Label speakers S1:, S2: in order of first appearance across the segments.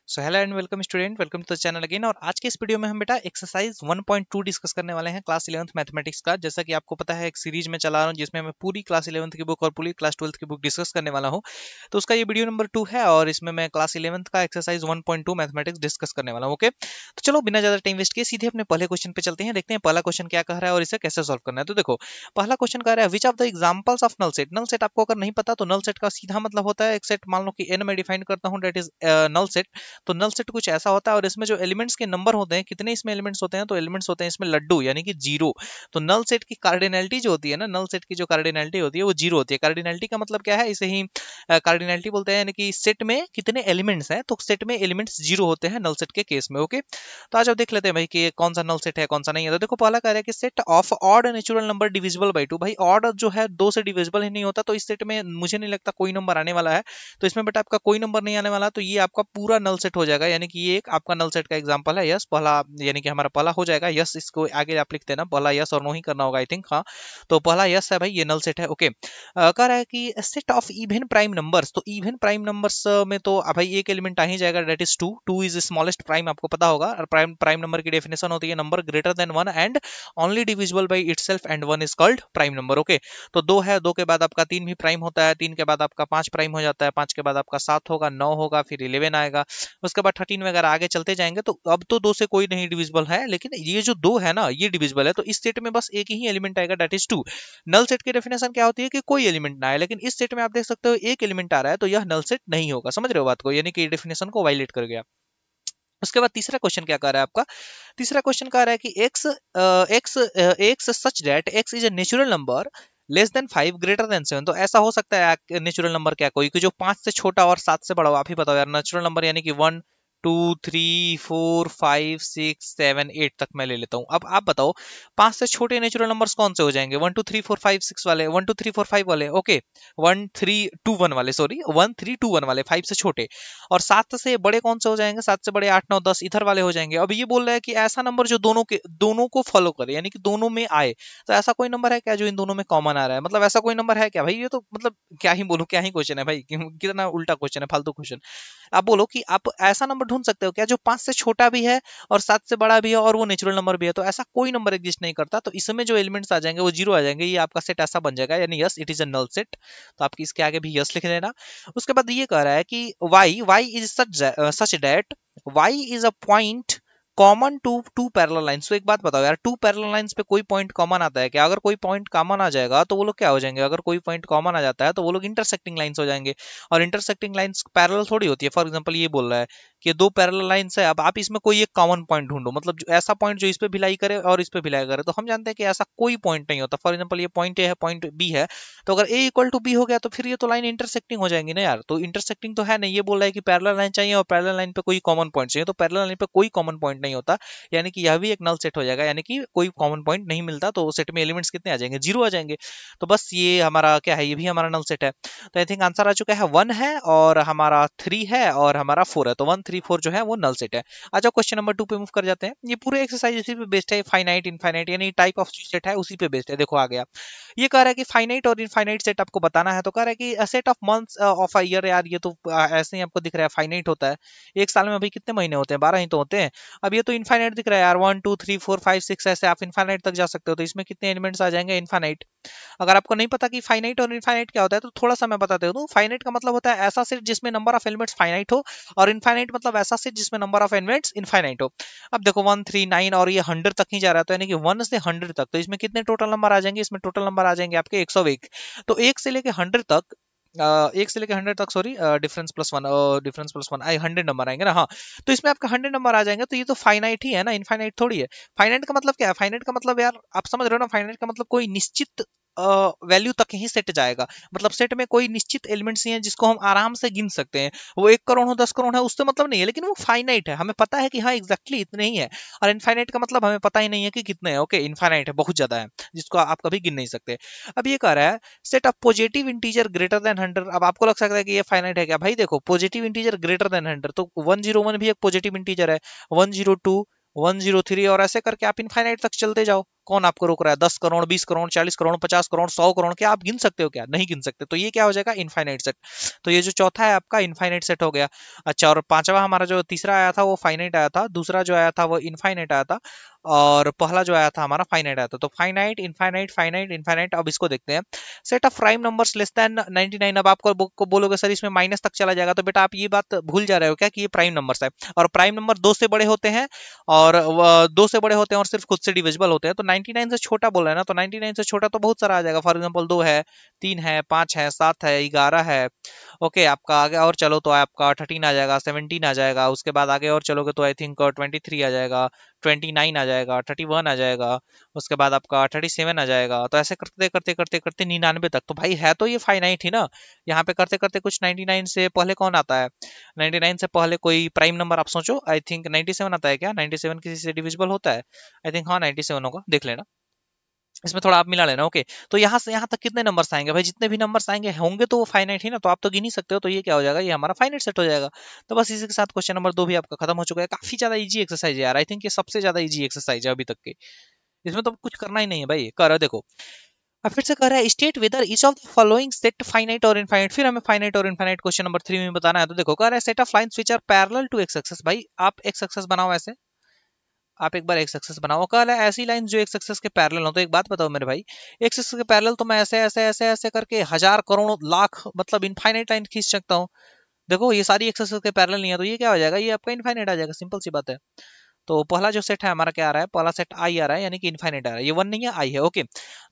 S1: So hello and welcome student, welcome to the channel again. और आज के इस वीडियो में हम बेटा एक्सरसाइज 1.2 डिस्कस करने वाले हैं क्लास 11th मैथमेटिक्स का। जैसा कि आपको पता है एक सीरीज में चला रहा हूं जिसमें मैं पूरी क्लास 11th की बुक और पूरी क्लास 12th की बुक डिस्कस करने वाला हूं। तो उसका ये वीडियो नंबर 2 है और इसमें मैं क्लास 11th का एक्सरसाइज 1.2 मैथमेटिक्स डिस्कस करने वाला हूँ। ओके, तो चलो बिना ज्यादा टाइम वेस्ट किए सीधे अपने पहले क्वेश्चन पे चलते हैं, देखते हैं पहला क्वेश्चन क्या कह रहा है और इसे कैसे सॉल्व करना है। तो देखो पहला क्वेश्चन कह रहा है which of the examples of null set. Null set आपको अगर नहीं पता तो नल सेट का सीधा मतलब होता है एक सेट, मान लो कि n में डिफाइन करता हूं, दैट इज नल सेट। तो नल सेट कुछ ऐसा होता है और इसमें जो एलिमेंट्स के नंबर होते हैं, कितने इसमें एलिमेंट्स होते हैं, तो एलिमेंट्स होते हैं इसमें लड्डू यानी कि जीरो। तो नल सेट की कार्डिनलिटी जो होती है ना, नल सेट की जो कार्डिनलिटी होती है वो जीरो होती है। कार्डिनलिटी का मतलब क्या है, इसे ही कार्डिनलिटी बोलते हैं, यानी कि सेट में कितने एलिमेंट्स हैं, तो सेट में एलिमेंट्स जीरो होते हैं नल सेट के केस में। ओके, तो आज आप देख लेते हैं भाई कि कौन सा नल सेट है कौन सा नहीं है। तो देखो पहला कह रहा है कि set of odd natural number divisible by two. भाई ऑड जो है दो से डिविजिबल ही नहीं होता, तो इस सेट में मुझे नहीं लगता कोई नंबर आने वाला है। तो इसमें बेटा आपका कोई नंबर नहीं आने वाला, तो ये आपका पूरा नल सेट हो जाएगा, यानी कि ये एक आपका नल सेट का एग्जांपल है। यस पहला यानी कि हमारा पहला हो जाएगा यस। इसको आगे आप लिख देना, पहला यस और नो ही करना होगा आई थिंक। हाँ, तो पहला यस है भाई, ये नल सेट है। ओके, कह रहा है कि set of even prime numbers. तो इवन प्राइम नंबर्स में तो भाई एक एलिमेंट आ ही जाएगा, that is two. Two is smallest prime, आपको पता होगा। और प्राइम नंबर की डेफिनेशन होती है number greater than one and only divisible by itself and one is called prime number. Okay, तो दो है, दो के बाद आपका तीन भी प्राइम होता है, तीन के बाद आपका पांच प्राइम हो जाता है, पांच के बाद आपका सात होगा, नौ होगा, फिर 11 आएगा, उसके बाद 13 वगैरह आगे चलते जाएंगे। तो अब तो दो से कोई नहीं डिविजिबल है, लेकिन ये जो दो है ना ये डिविजिबल है। तो इस सेट में बस एक ही एलिमेंट आएगा, that is two. Null set की डेफिनेशन क्या होती है कि कोई एलिमेंट ना आए, लेकिन इस सेट में आप देख सकते हो एक एलिमेंट आ रहा है, तो यह नल सेट नहीं होगा। समझ रहे हो बात को, यानी कि डेफिनेशन को वायलेट कर गया। उसके बाद तीसरा क्वेश्चन क्या कर रहा है आपका, तीसरा क्वेश्चन कह रहा है कि x such that x is a natural number less than 5 greater than 7। तो ऐसा हो सकता है नेचुरल नंबर क्या कोई कि जो 5 से छोटा और 7 से बड़ा हो। आप ही बताओ यार, नेचुरल नंबर यानी कि 1 2 3 4 5 6 7 8 तक मैं ले लेता हूं। अब आप बताओ 5 से छोटे नेचुरल नंबर्स कौन से हो जाएंगे, 1 2 3 4 5 6 वाले, 1 2 3 4 5 वाले। ओके, 1 3 2 1 वाले, सॉरी 1 3 2 1 वाले, 5 से छोटे। और 7 से बड़े कौन से हो जाएंगे, 7 से बड़े 8 9 10 इधर वाले हो जाएंगे। अब ये बोल रहा है कि ऐसा नंबर जो दोनों को फॉलो करे, यानी कि दोनों में आए। तो ऐसा कोई नंबर है क्या जो इन दोनों में कॉमन आ रहा है, मतलब ऐसा कोई नंबर है क्या भाई। ये तो मतलब क्या ही बोलूं, क्या ही क्वेश्चन है भाई, कितना उल्टा क्वेश्चन है, फालतू क्वेश्चन। आप बोलो कि आप ऐसा नंबर ढूंढ सकते हो क्या जो 5 से छोटा भी है और 7 से बड़ा भी है और वो नेचुरल नंबर भी है। तो ऐसा कोई नंबर एग्जिस्ट नहीं करता, तो इसमें जो एलिमेंट्स आ जाएंगे वो जीरो आ जाएंगे। ये आपका सेट ऐसा बन जाएगा, यानी yes it is a null set. तो आपकी इसके आगे भी यस लिख देना। उसके बाद ये कह रहा है कि Y is such that Y is a point common to two parallel lines. तो एक बात बताओ यार, टू पैरेलल लाइंस पे कोई पॉइंट कॉमन आता है क्या? अगर कोई पॉइंट कॉमन आ जाएगा तो वो लोग क्या हो जाएंगे, अगर कोई पॉइंट कॉमन आ जाता है तो वो लोग इंटरसेक्टिंग लाइंस हो जाएंगे। और इंटरसेक्टिंग लाइंस पैरेलल थोड़ी होती है। फॉर एग्जांपल ये बोल रहा है कि दो पैरेलल लाइंस है, अब आप इसमें कोई एक कॉमन पॉइंट ढूंढो, मतलब ऐसा पॉइंट जो इस पे भिलाई करे और इस पे भिलाई करे। तो हम जानते हैं कि ऐसा कोई पॉइंट नहीं होता। फॉर एग्जांपल ये पॉइंट ए है, पॉइंट बी है, तो अगर ए इक्वल टू बी हो गया तो फिर ये तो लाइन इंटरसेक्टिंग हो जाएंगी ना यार। तो इंटरसेक्टिंग तो है नहीं, ये बोल रहा है कि पैरेलल लाइन चाहिए और पैरेलल लाइन पे कोई कॉमन पॉइंट चाहिए। तो पैरेलल लाइन पे कोई कॉमन पॉइंट नहीं होता, यानी कि यह भी एक नल सेट हो जाएगा, यानी कि कोई कॉमन पॉइंट नहीं मिलता। तो सेट में एलिमेंट्स कितने आ जाएंगे, जीरो आ जाएंगे। तो बस ये हमारा क्या है, ये भी हमारा नल सेट है। तो आई थिंक आंसर आ चुका है, 1 है और हमारा 3 है और हमारा 4 है। तो 1 3 4 जो है वो नल सेट है। आ जाओ क्वेश्चन नंबर 2 पे मूव कर जाते हैं। ये पूरे एक्सरसाइज इसी पे बेस्ड है, फाइनाइट इनफाइनाइट यानी टाइप ऑफ सेट है उसी पे बेस्ड है। देखो आ गया, ये कह रहा है कि फाइनाइट और इनफाइनाइट सेट आपको बताना है। तो कह रहा है कि set of months of a year, यार ये तो ऐसे ही आपको दिख रहा है फाइनाइट होता है। एक साल में अभी कितने महीने होते हैं, 12 ही तो होते हैं। अब ये तो इनफाइनाइट दिख रहा है यार, 1 2 3 4 5 6 ऐसे आप इनफाइनाइट तक जा सकते हो। तो इसमें कितने एलिमेंट्स आ जाएंगे, इनफाइनाइट। अगर आपको नहीं पता कि फाइनाइट और इनफाइनाइट क्या होता है तो थोड़ा सा मैं बताते हूँ। फाइनाइट का मतलब होता है ऐसा सेट जिसमें नंबर ऑफ एलिमेंट्स फाइनाइट हो, और इनफाइनाइट मतलब ऐसा सेट जिसमें नंबर ऑफ एलिमेंट्स इनफाइनाइट हो। अब देखो 1 3 9 और ये 100 तक ही जा रहा है, तो यानी कि 1 से 100 तक। तो इसमें कितने टोटल नंबर आ जाएंगे, इसमें टोटल नंबर आ जाएंगे आपके 101। तो 1 से लेके 100 तक, 1 से लेके 100 तक, sorry difference plus one, difference plus one आई 100 नंबर आएंगे ना। हाँ, तो इसमें आपका 100 नंबर आ जाएंगे। तो ये तो फाइनाइट ही है ना, इनफाइनाइट थोड़ी है। फाइनाइट का मतलब क्या है, फाइनाइट का मतलब यार आप समझ रहे हो ना, फाइनाइट का मतलब कोई निश्चित वैल्यू तक ही सेट जाएगा। मतलब सेट में कोई निश्चित एलिमेंट्स ही हैं जिसको हम आराम से गिन सकते हैं। वो 1 करोड़ हो 10 करोड़ है उससे मतलब नहीं है, लेकिन वो फाइनाइट है, हमें पता है कि हाँ एग्जैक्टली इतने ही है। और इनफाइनाइट का मतलब हमें पता ही नहीं है कि कितने हैं। ओके, इनफाइनाइट है, बहुत ज्यादा है, जिसको आप कभी गिन नहीं सकते। अब ये कह रहा है set of positive integer greater than 100। अब आपको लग सकता है कि ये फाइनाइट है क्या, भाई देखो पॉजिटिव इंटीजर ग्रेटर देन 100, तो 101 भी एक पॉजिटिव इंटीजर है, 102 103 और ऐसे करके आप इनफाइनाइट तक चलते जाओ। कौन आपको रोक रहा है? 10 करोड़, 20 करोड़, 40 करोड़, 50 करोड़, 100 करोड़, क्या आप गिन सकते हो? क्या नहीं गिन सकते। तो ये क्या हो जाएगा? Infinite set. तो ये जो चौथा है आपका इनफाइनाइट सेट हो गया। अच्छा, और पांचवा हमारा जो तीसरा आया था वो फाइनाइट आया था, दूसरा जो आया था वो इनफाइनाइट आया था, और पहला जो आया था हमारा फाइनाइट आया था। तो फाइनाइट, इनफाइनाइट, फाइनाइट, इनफाइनाइट। अब इसको देखते हैं। Set of prime numbers less than 99। अब आपको को बोलोगे सर इसमें माइनस तक चला जाएगा, तो बेटा आप ये बात भूल जा रहे हो क्या कि ये प्राइम नंबर्स है, और प्राइम नंबर 2 से बड़े होते हैं, और 2 से बड़े होते हैं और सिर्फ खुद से डिविजिबल होते हैं। तो 99 से छोटा बोल रहे हैं ना, तो 99 से छोटा तो बहुत सारा आ जाएगा। फॉर एग्जांपल 2 है, 3 है, 5 है, 7 है, 11 है। ओके, आपका आगे और चलो तो आपका 13 आ जाएगा, 17 आ जाएगा। उसके बाद आगे और चलोगे तो आई थिंक 23 आ जाएगा, 29 आ जाएगा, 31 आ जाएगा। उसके बाद आपका 37 आ जाएगा। तो ऐसे करते करते करते करते 99 तक। तो भाई है तो ये फाइनाइट ही ना। यहाँ पे करते करते कुछ 99 से पहले कौन आता है? 99 से पहले कोई प्राइम नंबर आप सोचो। आई थिंक 97 आता है क्या? 97 किसी से डिविजिबल होता है? आई थिंक हाँ 97 होगा, देख लेना। इसमें थोड़ा आप मिला लेना। ओके, तो यहाँ से यहाँ तक कितने नंबर्स आएंगे भाई? जितने भी नंबर्स आएंगे होंगे तो वो फाइनाइट ही ना, तो आप तो गिन ही सकते हो। तो ये क्या हो जाएगा? ये हमारा फाइनाइट सेट हो जाएगा। तो बस इसी के साथ क्वेश्चन नंबर 2 भी आपका खत्म हो चुका है। काफी ज्यादा इजी एक्सरसाइज है यार, आई थिंक ये सबसे ज्यादा इजी एक्सरसाइज है अभी तक के। इसमें तो कुछ करना ही नहीं है भाई। कर देखो, अब फिर से कह रहा है state whether each of the following set finite और इनफाइनाइट। फिर हमें फाइनाइट और इनफाइनाइट क्वेश्चन नंबर 3 में बताना है। तो देखो कह रहा है set of lines which are parallel to X X. भाई आप एक्स एक्सिस बनाओ ऐसे, आप एक बार एक्स एक्सिस बनाओ। कह रहा है ऐसी लाइन जो एक्स एक्सिस के पैरेलल हो। तो एक बात बताओ मेरे भाई, एक्स एक्सिस के पैरेलल तो मैं ऐसे ऐसे ऐसे ऐसे करके हजार करोड़ लाख मतलब इनफाइनाइट लाइन खींच सकता हूँ। देखो ये सारी एक्स एक्सिस के पैरेलल नहीं है, तो ये क्या हो जाएगा? ये आपका इनफाइनाइट आ जाएगा, सिंपल सी बात है। तो पहला जो सेट है हमारा क्या आ रहा है? पहला सेट आई आ रहा है, यानी कि इनफाइनाइट आ रहा है। ये 1 नहीं है, आई है। Okay,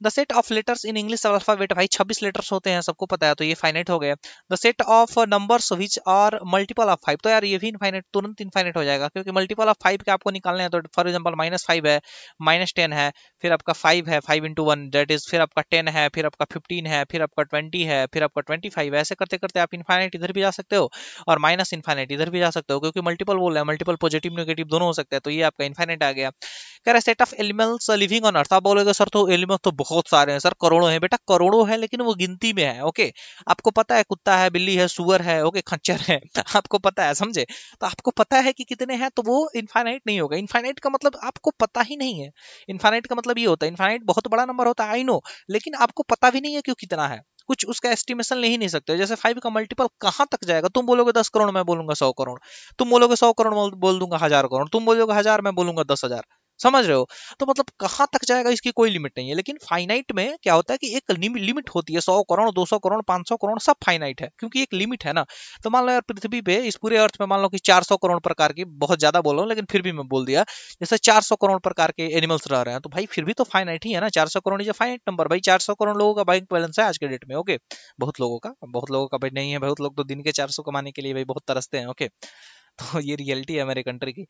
S1: the set of letters in English alphabet. भाई 26 लेटर्स होते हैं, सबको पता है, तो ये फाइनाइट हो गया। The set of numbers which are multiple of 5। तो यार ये भी इनफाइनाइट, तुरंत इनफाइनाइट हो जाएगा, क्योंकि मल्टीपल ऑफ 5 के आपको निकालने हैं। तो फॉर एग्जांपल -5 है, -10 है, फिर आपका 5 है, 5 इंटू 1 दैट इज, फिर आपका 10 है, फिर आपका 15 है, फिर आपका 20 है, फिर आपका 25 है। ऐसे करते करते आप इनफाइनाइट इधर भी जा सकते हो और माइनस इनफाइनाइट इधर भी जा सकते हो, क्योंकि मल्टीपल बोल रहा है, मल्टीपल पॉजिटिव नेगेटिव दोनों हो सकते हैं। तो ये आपका इनफाइनाइट आ गया। कह रहा है set of animals living on earth. आप बोलोगे सर तो एनिमल्स तो बहुत सारे हैं सर, करोड़ों हैं। बेटा करोड़ों है लेकिन वो गिनती में है। ओके, आपको पता है कुत्ता है, बिल्ली है, सुअर है, ओके, खच्चर है, आपको पता है, समझे? तो आपको पता है कि कितने हैं, तो वो इनफाइनाइट नहीं होगा। इनफाइनाइट का मतलब आपको पता ही नहीं है। इनफाइनाइट का मतलब ये होता है, इनफाइनाइट बहुत बड़ा नंबर होता है, आई नो, लेकिन आपको पता भी नहीं है क्यों कितना है, कुछ उसका एस्टिमेशन ले ही नहीं सकते। जैसे 5 का मल्टीपल कहां तक जाएगा? तुम बोलोगे 10 करोड़, मैं बोलूंगा 100 करोड़। तुम बोलोगे 100 करोड़, बोल दूंगा 1000 करोड़। तुम बोलोगे 1000, मैं बोलूंगा 10,000। समझ रहे हो? तो मतलब कहां तक जाएगा इसकी कोई लिमिट नहीं है। लेकिन फाइनाइट में क्या होता है कि एक लिमिट होती है। 100 करोड़, 200 करोड़, 500 करोड़ सब फाइनाइट है, क्योंकि एक लिमिट है ना। तो मान लो यार पृथ्वी पे, इस पूरे अर्थ में मान लो कि 400 करोड़ प्रकार की, बहुत ज्यादा बोल रहा हूँ लेकिन फिर भी मैं बोल दिया, जैसे 400 करोड़ प्रकार के एनिमल्स रह रहे हैं, तो भाई फिर भी तो फाइनाइट ही है ना। 400 करोड़ इज फाइनाइट नंबर। भाई 400 करोड़ लोगों का बैंक बैलेंस है आज के डेट में। ओके, बहुत लोगों का भाई नहीं है। बहुत लोग तो दिन के 400 कमाने के लिए भाई बहुत तरसते हैं। ओके, तो ये रियलिटी है हमारे कंट्री की।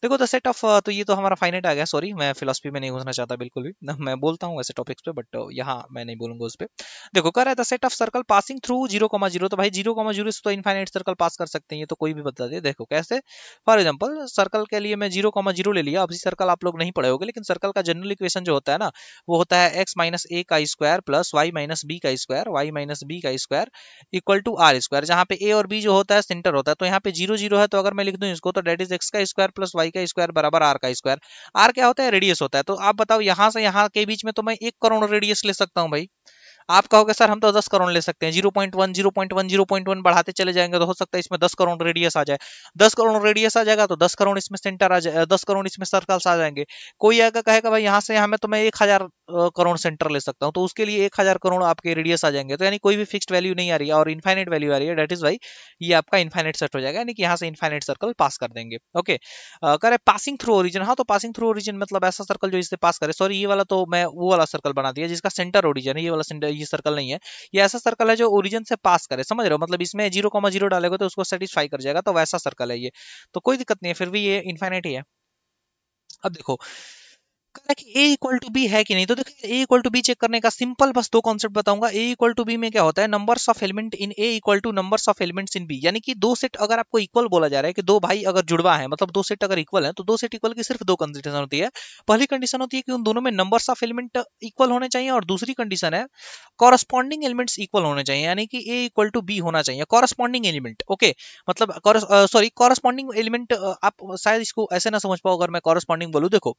S1: देखो द सेट ऑफ, तो ये तो हमारा फाइनाइट आ गया। सॉरी, मैं फिलोसफी में नहीं घुसना चाहता बिल्कुल भी ना, मैं बोलता हूँ ऐसे टॉपिक्स पे, बट यहाँ मैं नहीं बोलूंगा उस पे। देखो कह रहा है the set of circle passing through 0,0। तो भाई 0,0 से तो इनफाइनाइट सर्कल पास कर सकते हैं, ये तो कोई भी बता दे। देखो कैसे, फॉर एग्जाम्पल सर्कल के लिए मैं 0,0 ले लिया। अभी सर्कल आप लोग नहीं पढ़े होगे, लेकिन सर्कल का जनरल इक्वेशन जो होता है ना, वो होता है x माइनस ए का square plus y minus B का स्क्वायर, y माइनस बी का square equal to R square, जहाँ पे ए और बी जो होता है सेंटर होता है। तो यहाँ पे 0,0 है, तो अगर मैं लिख दूं इसको, तो डेट इज एक्स का स्क्वायर प्लस वाई का स्क्वायर बराबर आर का स्क्वायर। आर क्या होता है? रेडियस होता है। तो आप बताओ यहाँ से यहाँ के बीच में तो मैं 1 करोड़ रेडियस ले सकता हूँ भाई। आप कहोगे सर हम तो 10 करोड़ ले सकते हैं। 0.1 0.1 0.1 बढ़ाते चले जाएंगे तो हो सकता है इसमें 10 करोड़ रेडियस आ जाए। 10 करोड़ रेडियस आ जाएगा तो 10 करोड़ इसमें सेंटर आ जाए, 10 करोड़ इसमें सर्कल्स आ जाएंगे। कोई आएगा कहेगा भाई यहाँ से यहाँ में तो मैं 1000 करोड़ सेंटर ले सकता हूँ, तो उसके लिए 1000 करोड़ आपके रेडियस आ जाएंगे। तो यानी कोई भी फिक्स्ड वैल्यू नहीं आ रही है और इनफाइनाइट वैल्यू आ रही है। डेट इज वाई ये आपका इनफाइनाइट सेट हो जाएगा, यानी कि यहाँ से इनफाइनाइट सर्कल पास कर देंगे। ओके, करे पासिंग थ्रू ओरिजिन। हाँ, तो पासिंग थ्रू ओरिजिन मतलब ऐसा सर्कल जो इससे पास करे। सॉरी, ये वाला तो मैं वो वाला सर्कल बना दिया जिसका सेंटर ओरिजिन है। ये वाला सेंटर, ये सर्कल नहीं है, ये ऐसा सर्कल है जो ओरिजिन से पास करे। समझ रहे हो? मतलब इसमें 0,0 डालेगा तो उसको सेटिस्फाई कर जाएगा, तो वैसा सर्कल है ये। तो कोई दिक्कत नहीं है, फिर भी ये इनफाइनाइट ही है। अब देखो कह रहा है कि a इक्वल टू बी है कि नहीं। तो देखो a equal to B check करने का सिंपल बस 2 कॉन्सेप्ट बताऊंगा। a इक्वल टू बी में क्या होता है? Numbers of element in a equal two numbers of elements in b। यानी कि दो सेट अगर आपको इक्वल बोला जा रहा है कि दो भाई अगर जुड़वा है, मतलब दो सेट अगर इक्वल है, तो दो सेट इक्वल की सिर्फ दो कंडीशन होती है। पहली कंडीशन होती है कि उन दोनों में नंबर्स ऑफ एलिमेंट इक्वल होने चाहिए, और दूसरी कंडीशन है कॉरस्पॉन्डिंग एलिमेंट्स इक्वल होने चाहिए, यानी कि a इक्वल टू b होना चाहिए कॉरस्पॉन्डिंग एलिमेंट। ओके, मतलब सॉरी कॉरस्पॉन्डिंग एलिमेंट, आप शायद इसको ऐसे ना समझ पाओ अगर मैं कॉरस्पॉन्डिंग बोलूं। देखो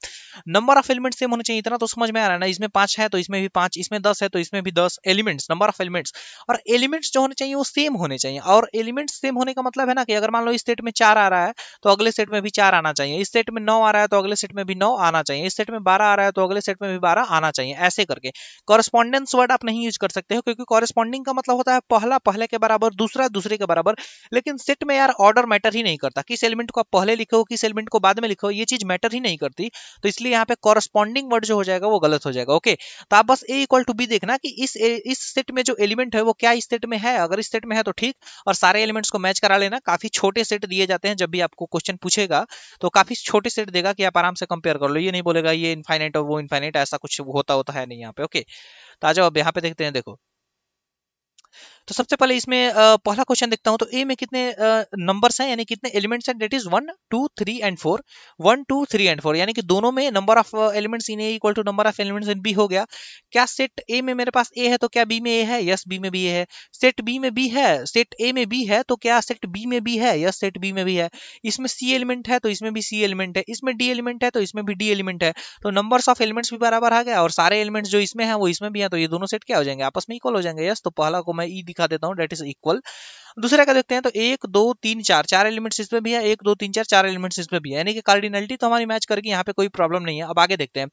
S1: नंबर ऑफ एलिमेंट्स सेम होने चाहिए, इतना तो समझ में आ रहा है ना। इसमें 5 है तो इसमें भी 5, इसमें 10 है तो इसमें भी 10 एलिमेंट्स, नंबर ऑफ एलिमेंट्स। और एलिमेंट्स जो होने चाहिए वो सेम होने चाहिए। और एलिमेंट्स सेम होने का मतलब है ना कि अगर मान लो इस सेट में 4 आ रहा है तो अगले सेट में भी 4 आना चाहिए, इस सेट में 9 आ रहा है तो अगले सेट में भी 9 आना चाहिए, इस सेट में 12 आ रहा है तो अगले सेट में भी 12 आना चाहिए, ऐसे करके। कॉरेस्पॉन्डेंस वर्ड आप नहीं यूज कर सकते हो, क्योंकि कॉरेस्पॉन्डिंग का मतलब होता है पहला पहले के बराबर, दूसरा दूसरे के बराबर। लेकिन सेट में यार ऑर्डर मैटर ही नहीं करता, किस एलिमेंट को आप पहले लिखो किस एलिमेंट को बाद में लिखो, ये चीज मैटर ही नहीं करती। तो इसलिए यहाँ पे कॉरेस्पॉन्डिंग वर्ड जो हो जाएगा वो गलत हो जाएगा। ओके, तो आप बस ए इक्वल टू बी देखना कि इस सेट में जो एलिमेंट है वो क्या इस सेट में है, अगर इस सेट में है तो ठीक, और सारे एलिमेंट्स को मैच करा लेना। काफी छोटे सेट दिए जाते हैं, जब भी आपको क्वेश्चन पूछेगा तो काफी छोटे सेट देगा कि आप आराम से कंपेयर कर लो, ये नहीं बोलेगा ये इनफाइनाइट और वो इनफाइनाइट, ऐसा कुछ होता है नहीं यहाँ पे। ओके, तो आ जाओ अब यहाँ पे देखते हैं। देखो, तो सबसे पहले इसमें पहला क्वेश्चन देखता हूं। तो ए में कितने नंबर्स हैं, यानी कितने एलिमेंट्स हैं, डेट इज 1 2 3 एंड 4, 1 2 3 एंड 4, यानी कि दोनों में number of elements in A equal to number of elements in B हो गया। क्या सेट ए में मेरे पास ए है तो क्या बी में ए है? यस, बी में भी ए है। सेट बी में बी है, सेट ए में बी है तो क्या सेट बी में बी है? यस, सेट बी में भी है। इसमें सी एलिमेंट है तो इसमें भी सी एलिमेंट है, इसमें डी एलिमेंट है तो इसमें भी डी एलिमेंट है। तो नंबर्स ऑफ एलिमेंट्स भी बराबर आ गया, और सारे एलिमेंट्स जो इसमें है वो इसमें भी है, तो ये दोनों सेट क्या हो जाएंगे? आपस में इक्वल हो जाएंगे। यस, तो पहला को मैं ई दिखा देता हूँ, डेट इज इक्वल। दूसरे का देखते हैं। तो 1 2 3 4, 4 एलिमेंट्स इसमें भी है, 1 2 3 4, 4 एलिमेंट्स इसमें भी है, यानी कि कार्डिनलिटी तो हमारी मैच करके यहाँ पे कोई प्रॉब्लम नहीं है। अब आगे देखते हैं।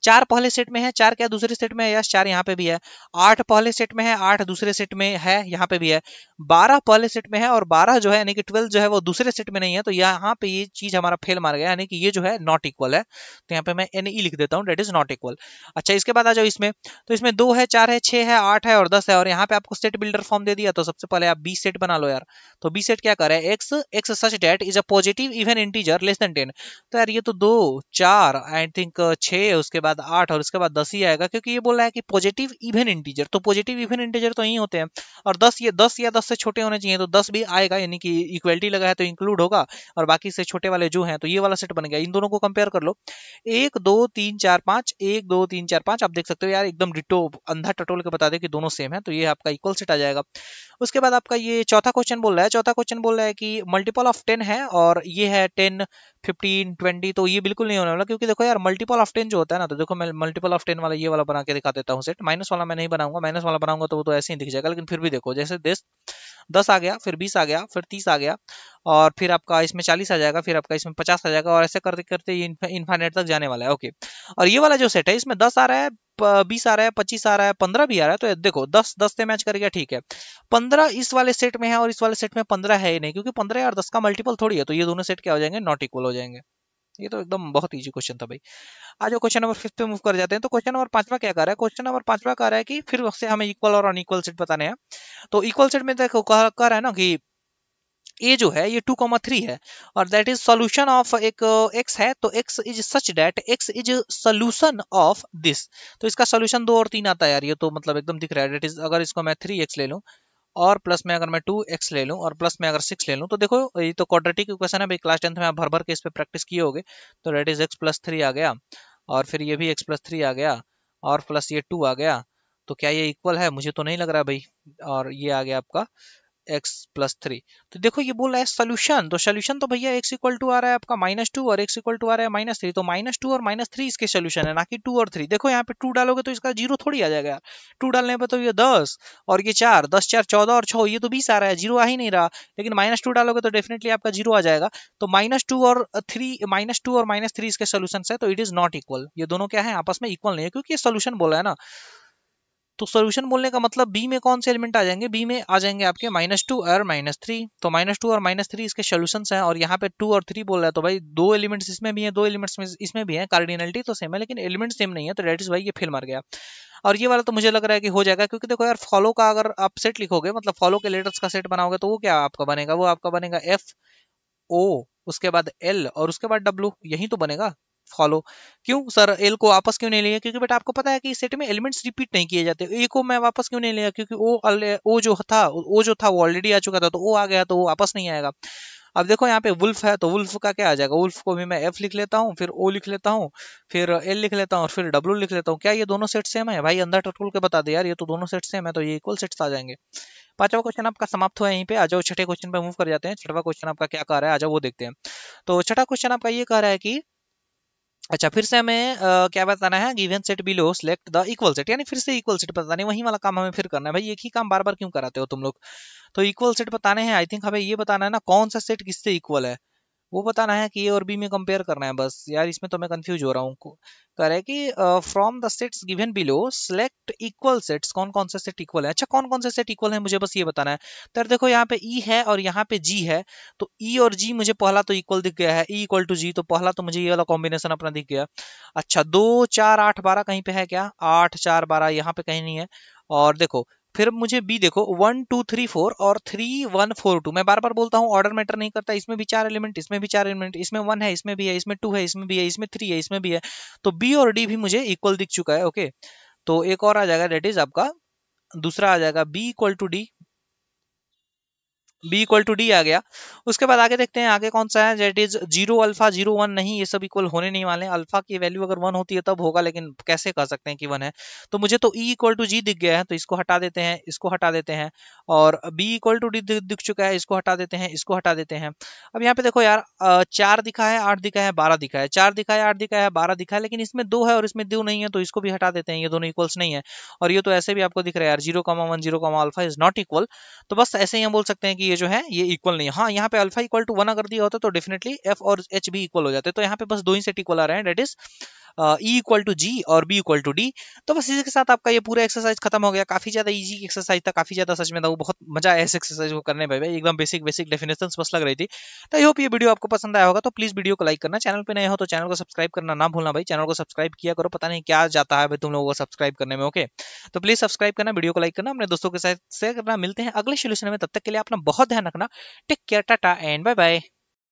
S1: 4 पहले सेट में है, 4 क्या दूसरे सेट में है? यस, 4 यहाँ पे भी है। 8 पहले सेट में है, 8 दूसरे सेट में है, यहाँ पे भी है। 12 पहले सेट में है और 12 जो है यानी कि 12 जो है वो दूसरे सेट में नहीं है, तो यहाँ पे ये चीज हमारा फेल मार गया, यानी कि ये जो है नॉट इक्वल है। तो यहाँ पे मैं NE लिख देता हूँ, डेट इज नॉट इक्वल। अच्छा, इसके बाद आ जाओ इसमें। तो इसमें 2 है, 4 है, 6 है, 8 है और 10 है, और यहाँ पे आपको सेट बिल्डर फॉर्म दे दिया, तो सबसे पहले आप बी सेट बना लो यार। तो बी सेट क्या कर रहा है? X x such that is a positive even integer less than 10। तो यार ये तो 2 4 आई थिंक 6, उसके बाद 8 और उसके बाद 10 ही आएगा, क्योंकि ये बोल रहा है कि पॉजिटिव इवन इंटीजर, तो पॉजिटिव इवन इंटीजर तो यही होते हैं। और 10 ये 10 या 10 से छोटे होने चाहिए, तो 10 भी आएगा, यानी कि इक्वलिटी लगा है तो इंक्लूड होगा, और बाकी से छोटे वाले जो हैं तो ये वाला सेट बन गया। इन दोनों को कंपेयर कर लो। 1 2 3 4 5, 1 2 3 4 5, आप देख सकते हो यार एकदम डिटो, अंधा टटोल के बता दे कि दोनों सेम है, तो ये आपका इक्वल सेट आ जाएगा। उसके बाद आपका ये चौथा क्वेश्चन बोल रहा है। चौथा क्वेश्चन बोल रहा है कि मल्टीपल ऑफ 10 है, और ये है 10 15 20, तो ये बिल्कुल नहीं होने वाला, क्योंकि देखो यार मल्टीपल ऑफ 10 जो होता है ना, तो देखो मैं मल्टीपल ऑफ 10 वाला ये वाला बना के दिखा देता हूँ सेट। माइनस वाला मैं नहीं बनाऊंगा, माइनस वाला बनाऊंगा तो वो तो ऐसे ही दिख जाएगा, लेकिन फिर भी देखो, जैसे 10 आ गया, फिर 20 आ गया, फिर 30 आ गया, और फिर आपका इसमें 40 आ जाएगा, फिर आपका इसमें 50 आ जाएगा, और ऐसे करते करते ये इनफाइनाइट तक जाने वाला है। ओके, और ये वाला जो सेट है इसमें 10 आ रहा है, 20 आ रहा है, 25 आ रहा है, 15 भी आ रहा है, तो देखो 10 10 से मैच करेगा, ठीक है। 15 इस वाले सेट में है और इस वाले सेट में 15 है ही नहीं, क्योंकि 15 और 10 का मल्टीपल थोड़ी है, तो ये दोनों सेट क्या हो जाएंगे? नॉट इक्वल हो जाएंगे। ये तो एकदम बहुत इजी क्वेश्चन था भाई। आज क्वेश्चन नंबर 5 पे मूव कर जाते हैं। तो क्वेश्चन नंबर 5वां क्या कर रहा है? क्वेश्चन नंबर 5वां कह रहा है कि फिर से हमें इक्वल और अनइक्वल सेट बताने हैं। तो इक्वल सेट में देखो कह रहा है ना कि ए जो है ये 2,3 है, और दैट इज सॉल्यूशन ऑफ एक एक्स है, तो x is such that x is solution of this. तो इसका सॉल्यूशन 2 और 3 आता है यार, ये तो मतलब एकदम दिख रहा है। दैट इज, अगर इसको मैं 3x ले लूं और प्लस में अगर मैं 2x ले लूं और प्लस में अगर 6 ले लूं, तो देखो ये तो क्वाड्रेटिक इक्वेशन है भाई, क्लास 10th में आप भर भर के इस पे प्रैक्टिस किए होगे। तो दैट इज x+3 आ गया, और फिर ये भी x+3 आ गया, और प्लस ये 2 आ गया। तो क्या ये इक्वल है? मुझे तो नहीं लग रहा भाई। और ये आ गया आपका x+3। तो देखो ये बोल रहा है सोल्यूशन, तो सोल्यूशन तो भैया x इक्वल टू आ रहा है आपका -2 और x इक्वल टू आ रहा है -3, तो -2 और -3 इसके सोल्यूशन है, ना कि 2 और 3। देखो यहाँ पे 2 डालोगे तो इसका 0 थोड़ी आ जाएगा यार। 2 डालने पे तो ये 10 और ये 4, 10 4 14 और 6, ये तो 20 आ रहा है, 0 आ ही नहीं रहा। लेकिन -2 डालोगे तो डेफिनेटली आपका 0 आ जाएगा। तो -2 और 3, -2 और -3 इसके सोल्यूशन है, तो इट इज नॉट इक्वल। ये दोनों क्या है? आपस में इक्वल नहीं है, क्योंकि ये सोल्यूशन बोला है ना। तो सोल्यूशन बोलने का मतलब बी में कौन से एलिमेंट आ जाएंगे? बी में आ जाएंगे आपके -2 और -3। तो -2 और -3 इसके सोल्यूशंस हैं, और यहाँ पे 2 और 3 बोल रहा है, तो भाई 2 एलिमेंट्स इसमें भी हैं, 2 एलिमेंट्स इसमें भी हैं, कार्डिनलिटी तो सेम है लेकिन एलिमेंट सेम नहीं है, तो दैट इज भाई ये फेल मार गया। और ये वाला तो मुझे लग रहा है कि हो जाएगा, क्योंकि देखो यार फॉलो का अगर आप सेट लिखोगे, मतलब फॉलो के लेटर्स का सेट बनाओगे, तो वो क्या आपका बनेगा? वो आपका बनेगा FO, उसके बाद L और उसके बाद W, यही तो बनेगा फॉलो। क्यों सर एल को वापस क्यों नहीं लिया? क्योंकि बेटा आपको पता है कि इस सेट में एलिमेंट्स रिपीट नहीं किए जाते। ए को मैं वापस क्यों नहीं लिया? क्योंकि ओ जो था वो ऑलरेडी आ चुका था, तो ओ आ गया तो वो वापस नहीं आएगा। अब देखो यहाँ पे वुल्फ है, तो वुल्फ का क्या आ जाएगा? वुल्फ को भी मैं F लिख लेता हूँ, फिर O लिख लेता हूँ, फिर L लिख लेता हूँ, और फिर W लिख लेता हूँ। क्या ये दोनों सेट सेम है? भाई अंदर टटोल के बता दे यार, ये तो दोनों सेट सेम है, तो ये इक्वल सेट्स आ जाएंगे। पांचवा क्वेश्चन आपका समाप्त हुआ यहीं पे। आ जाओ छठे क्वेश्चन पे मूव कर जाते हैं। छठवा क्वेश्चन आपका क्या कह रहा है? आ जाओ वो देखते हैं। तो छठा क्वेश्चन आपका ये कह रहा है कि अच्छा, फिर से हमें क्या बताना है, given set below select the equal set, यानी फिर से इक्वल सेट बताने, वही वाला काम हमें फिर करना है। भाई एक ही काम बार बार क्यों कराते हो तुम लोग। तो इक्वल सेट बताने हैं, आई थिंक हमें ये बताना है ना कौन सा सेट किससे इक्वल है, वो बताना है कि ए और बी में कंपेयर करना है बस। यार इसमें तो मैं कंफ्यूज हो रहा हूँ। कह रहा है कि from the sets given below select equal sets, कौन कौन से सेट इक्वल है। अच्छा, कौन कौन से सेट इक्वल है मुझे बस ये बताना है। तो यार देखो यहाँ पे ई है और यहाँ पे जी है, तो ई और जी मुझे पहला तो इक्वल दिख गया है, ई इक्वल टू जी, तो पहला तो मुझे ये वाला कॉम्बिनेशन अपना दिख गया। अच्छा, 2 4 8 12 कहीं पे है क्या, 8 4 12 यहाँ पे कहीं नहीं है। और देखो फिर मुझे बी देखो 1 2 3 4 और 3 1 4 2, मैं बार बार बोलता हूँ ऑर्डर मैटर नहीं करता, इसमें भी 4 एलिमेंट, इसमें भी 4 एलिमेंट, इसमें 1 है, इसमें भी है, इसमें 2 है, इसमें भी है, इसमें 3 है, इसमें भी है। तो बी और डी भी मुझे इक्वल दिख चुका है। ओके, तो एक और आ जाएगा, डेट इज आपका दूसरा आ जाएगा B equal to D, B equal to D आ गया। उसके बाद आगे देखते हैं आगे कौन सा है, दैट इज 0 अल्फा 0 1, नहीं ये सब इक्वल होने नहीं वाले। अल्फा की वैल्यू अगर 1 होती है तब होगा, लेकिन कैसे कह सकते हैं कि 1 है। तो मुझे तो ई इक्वल टू जी दिख गया है, तो इसको हटा देते हैं, इसको हटा देते हैं। और बी इक्वल टू डी दिख चुका है, इसको हटा देते हैं, इसको हटा देते हैं। अब यहाँ पे देखो यार 4 दिखा है, 8 दिखा है, 12 दिखा है, 4 दिखा है, 8 दिखा है, 12 दिखा है, लेकिन इसमें 2 है और इसमें 2 नहीं है, तो इसको भी हटा देते हैं, ये दोनों इक्वल्स नहीं है। और ये तो ऐसे भी आपको दिख रहा है यार, 0 1 0 अल्फा इज नॉट इक्वल। तो बस ऐसे ही हम बोल सकते हैं कि ये जो है ये इक्वल नहीं है। हाँ, यहाँ पे अल्फा इक्वल टू 1 अगर दिया होता तो डेफिनेटली एफ और एच भी इक्वल हो जाते। तो यहाँ पे बस दो ही सेट इक्वल आ रहे हैं, that is E equal to G और बी इक्वल टू डी। तो बस इसी के साथ आपका ये पूरा एक्सरसाइज खत्म हो गया। काफी ज्यादा इजी एक्सरसाइज था, काफी ज्यादा सच में था वो, बहुत मजा आया इस एक्सरसाइज को करने में भाई, एकदम बेसिक बेसिक डेफिनेशंस बस लग रही थी। तो आई होप ये वीडियो आपको पसंद आया होगा, तो प्लीज वीडियो को लाइक करना, चैनल पे नए हो तो चैनल को सब्सक्राइब करना ना भूलना भाई, चैनल को सब्सक्राइब किया करो, पता नहीं क्या जाता है भाई तुम लोगों को सब्सक्राइब करने में। ओके, तो प्लीज सब्सक्राइब करना, वीडियो को लाइक करना, अपने दोस्तों के साथ शेयर करना। मिलते हैं अगले सोल्यूशन में, तब तक के लिए अपना बहुत ध्यान रखना। Take care, tata and bye bye.